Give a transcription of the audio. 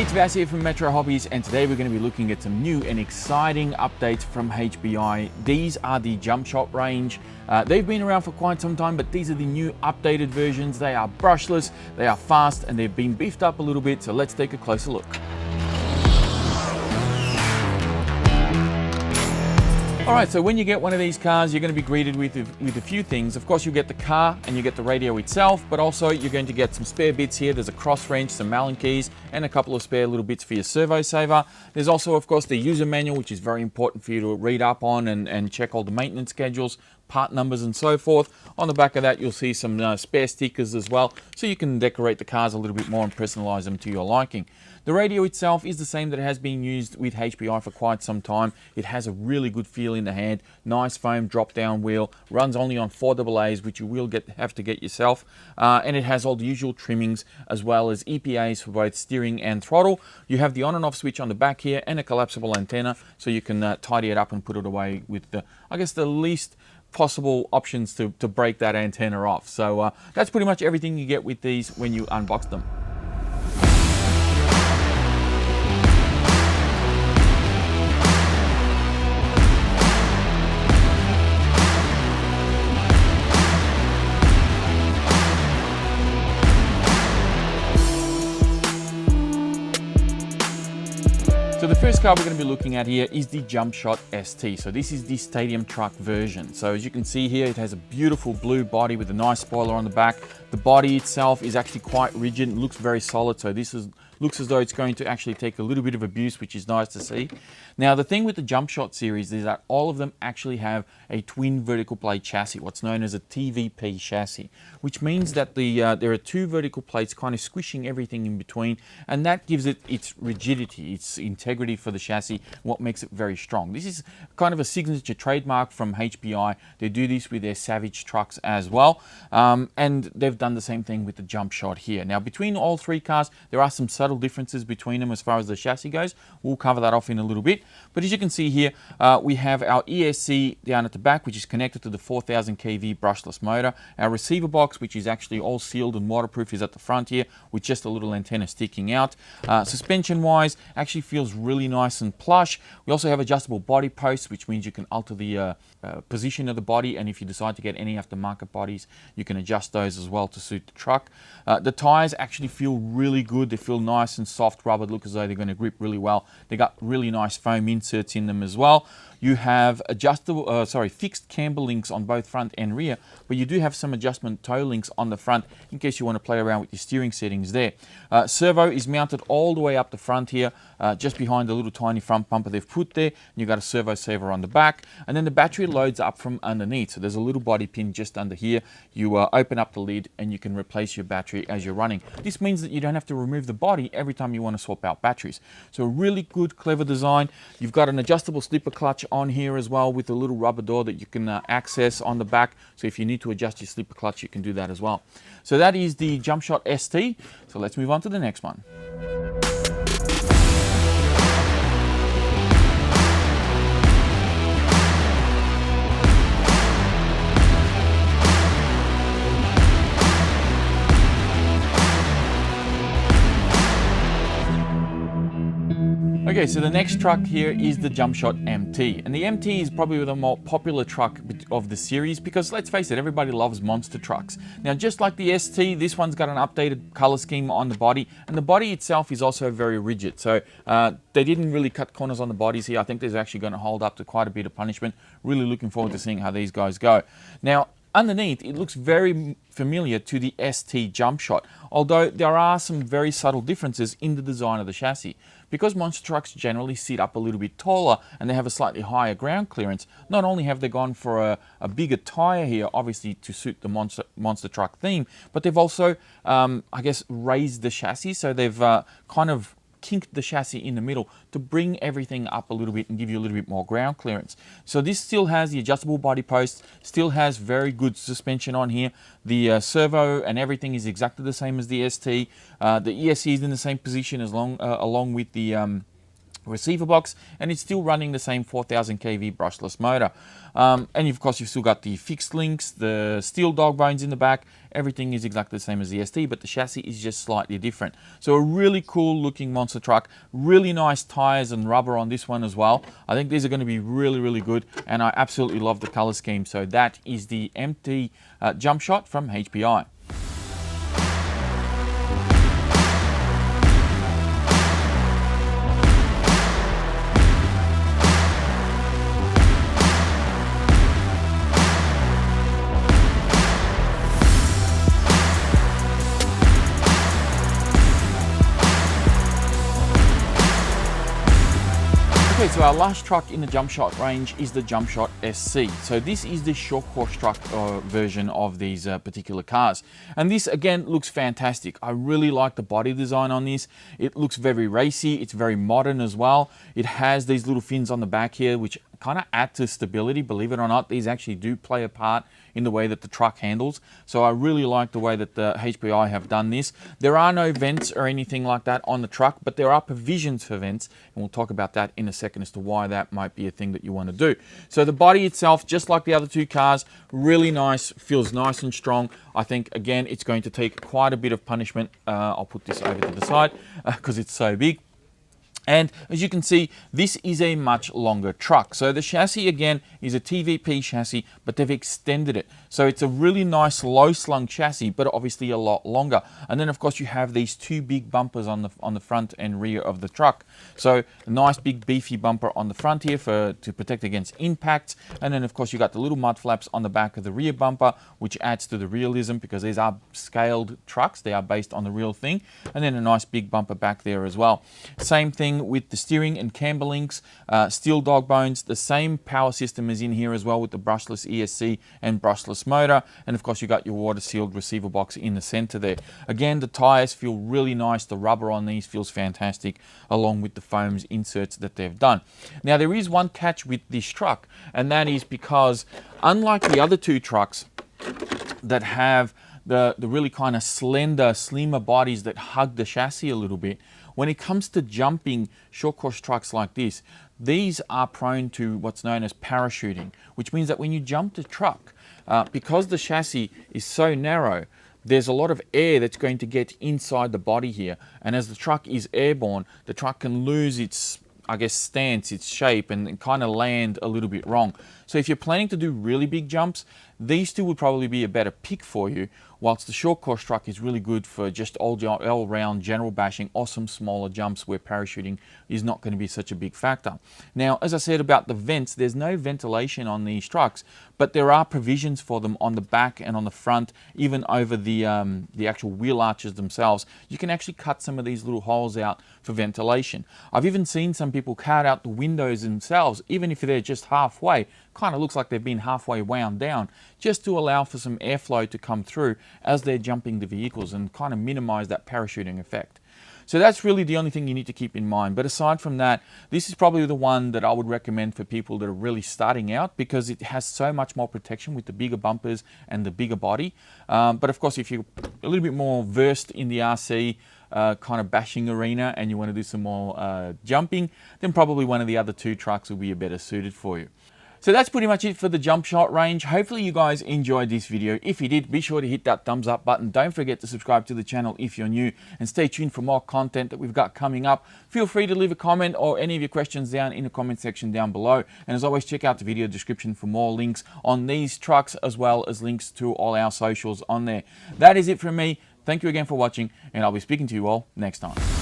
It's Vass here from Metro Hobbies, and today we're going to be looking at some new and exciting updates from HPI. These are the Jumpshot range. They've been around for quite some time, but these are the new updated versions. They are brushless, they are fast, and they've been beefed up a little bit, so let's take a closer look. Alright, so when you get one of these cars, you're going to be greeted with a few things. Of course, you get the car and you get the radio itself, but also you're going to get some spare bits here. There's a cross wrench, some Allen keys, and a couple of spare little bits for your servo saver. There's also, of course, the user manual, which is very important for you to read up on and check all the maintenance schedules, part numbers, and so forth. On the back of that, you'll see some spare stickers as well, so you can decorate the cars a little bit more and personalize them to your liking. The radio itself is the same that has been used with HPI for quite some time. It has a really good feel in the hand, nice foam drop-down wheel, runs only on 4 AA's, which you will have to get yourself, and it has all the usual trimmings as well as EPAs for both steering and throttle. You have the on and off switch on the back here and a collapsible antenna, so you can tidy it up and put it away with the, I guess, the least possible options to break that antenna off. So that's pretty much everything you get with these when you unbox them. So the first car we're going to be looking at here is the Jumpshot ST. So this is the stadium truck version. So as you can see here, it has a beautiful blue body with a nice spoiler on the back. The body itself is actually quite rigid and looks very solid. So this looks as though it's going to actually take a little bit of abuse, which is nice to see. Now the thing with the Jumpshot series is that all of them actually have a twin vertical plate chassis, what's known as a TVP chassis, which means that there are 2 vertical plates kind of squishing everything in between, and that gives it its rigidity, its integrity for the chassis, what makes it very strong. This is kind of a signature trademark from HPI. They do this with their Savage trucks as well, and they've done the same thing with the Jumpshot here. Now between all 3 cars, there are some subtle differences between them as far as the chassis goes. We'll cover that off in a little bit. But as you can see here, we have our ESC down at the back, which is connected to the 4000 kV brushless motor. Our receiver box, which is actually all sealed and waterproof, is at the front here with just a little antenna sticking out. Suspension wise, actually feels really nice and plush. We also have adjustable body posts, which means you can alter the position of the body, and if you decide to get any aftermarket bodies, you can adjust those as well to suit the truck. The tires actually feel really good. They feel nice and soft rubber, look as though they're going to grip really well. They got really nice foam inserts in them as well. You have fixed camber links on both front and rear, but you do have some adjustment toe links on the front in case you want to play around with your steering settings there. Servo is mounted all the way up the front here, just behind the little tiny front bumper they've put there. You've got a servo saver on the back, and then the battery loads up from underneath. So there's a little body pin just under here. You open up the lid and you can replace your battery as you're running. This means that you don't have to remove the body every time you want to swap out batteries. So a really good, clever design. You've got an adjustable slipper clutch on here as well with a little rubber door that you can access on the back. So if you need to adjust your slipper clutch, you can do that as well. So that is the Jumpshot ST. So let's move on to the next one. Okay, so the next truck here is the Jumpshot MT, and the MT is probably the more popular truck of the series because, let's face it, everybody loves monster trucks. Now, just like the ST, this one's got an updated color scheme on the body, and the body itself is also very rigid. So they didn't really cut corners on the bodies here. I think they're actually going to hold up to quite a bit of punishment. Really looking forward to seeing how these guys go. Now, underneath, it looks very familiar to the ST Jumpshot, although there are some very subtle differences in the design of the chassis. Because monster trucks generally sit up a little bit taller and they have a slightly higher ground clearance, not only have they gone for a bigger tyre here, obviously to suit the monster truck theme, but they've also, I guess, raised the chassis, so they've kind of kinked the chassis in the middle to bring everything up a little bit and give you a little bit more ground clearance. So this still has the adjustable body posts, still has very good suspension on here. The servo and everything is exactly the same as the ST. The ESC is in the same position along with the receiver box, and it's still running the same 4000 kV brushless motor. And of course, you've still got the fixed links, the steel dog bones in the back. Everything is exactly the same as the ST, but the chassis is just slightly different. So a really cool looking monster truck. Really nice tires and rubber on this one as well. I think these are going to be really, really good, and I absolutely love the color scheme. So that is the MT Jumpshot from HPI. Okay, so our last truck in the Jumpshot range is the Jumpshot SC. So this is the short course truck version of these particular cars. And this again looks fantastic. I really like the body design on this. It looks very racy, it's very modern as well. It has these little fins on the back here which kind of add to stability. Believe it or not, these actually do play a part in the way that the truck handles. So I really like the way that the HPI have done this. There are no vents or anything like that on the truck, but there are provisions for vents, and we'll talk about that in a second as to why that might be a thing that you want to do. So the body itself, just like the other two cars, really nice, feels nice and strong. I think again it's going to take quite a bit of punishment. I'll put this over to the side because it's so big. And as you can see, this is a much longer truck. So the chassis again is a TVP chassis, but they've extended it. So it's a really nice low slung chassis, but obviously a lot longer. And then of course you have these two big bumpers on the front and rear of the truck. So a nice big beefy bumper on the front here to protect against impacts. And then of course you got the little mud flaps on the back of the rear bumper, which adds to the realism because these are scaled trucks. They are based on the real thing. And then a nice big bumper back there as well. Same thing with the steering and camber links, steel dog bones. The same power system is in here as well with the brushless ESC and brushless motor. And of course you got your water sealed receiver box in the center there. Again, the tires feel really nice. The rubber on these feels fantastic, along with the foams inserts that they've done. Now there is one catch with this truck, and that is because unlike the other two trucks that have the really kind of slender, slimmer bodies that hug the chassis a little bit, when it comes to jumping short course trucks like this, these are prone to what's known as parachuting, which means that when you jump the truck, because the chassis is so narrow, there's a lot of air that's going to get inside the body here. And as the truck is airborne, the truck can lose its, I guess, stance, its shape, and kind of land a little bit wrong. So if you're planning to do really big jumps, these two would probably be a better pick for you, whilst the short course truck is really good for just all-round general bashing or some smaller jumps where parachuting is not going to be such a big factor. Now, as I said about the vents, there's no ventilation on these trucks, but there are provisions for them on the back and on the front, even over the actual wheel arches themselves. You can actually cut some of these little holes out for ventilation. I've even seen some people cut out the windows themselves, even if they're just halfway. Kind of looks like they've been halfway wound down, just to allow for some airflow to come through as they're jumping the vehicles and kind of minimize that parachuting effect. So that's really the only thing you need to keep in mind. But aside from that, this is probably the one that I would recommend for people that are really starting out, because it has so much more protection with the bigger bumpers and the bigger body. But of course, if you're a little bit more versed in the RC kind of bashing arena and you want to do some more jumping, then probably one of the other two trucks will be a better suited for you. So that's pretty much it for the Jumpshot range. Hopefully you guys enjoyed this video. If you did, be sure to hit that thumbs up button. Don't forget to subscribe to the channel if you're new, and stay tuned for more content that we've got coming up. Feel free to leave a comment or any of your questions down in the comment section down below. And as always, check out the video description for more links on these trucks, as well as links to all our socials on there. That is it from me. Thank you again for watching, and I'll be speaking to you all next time.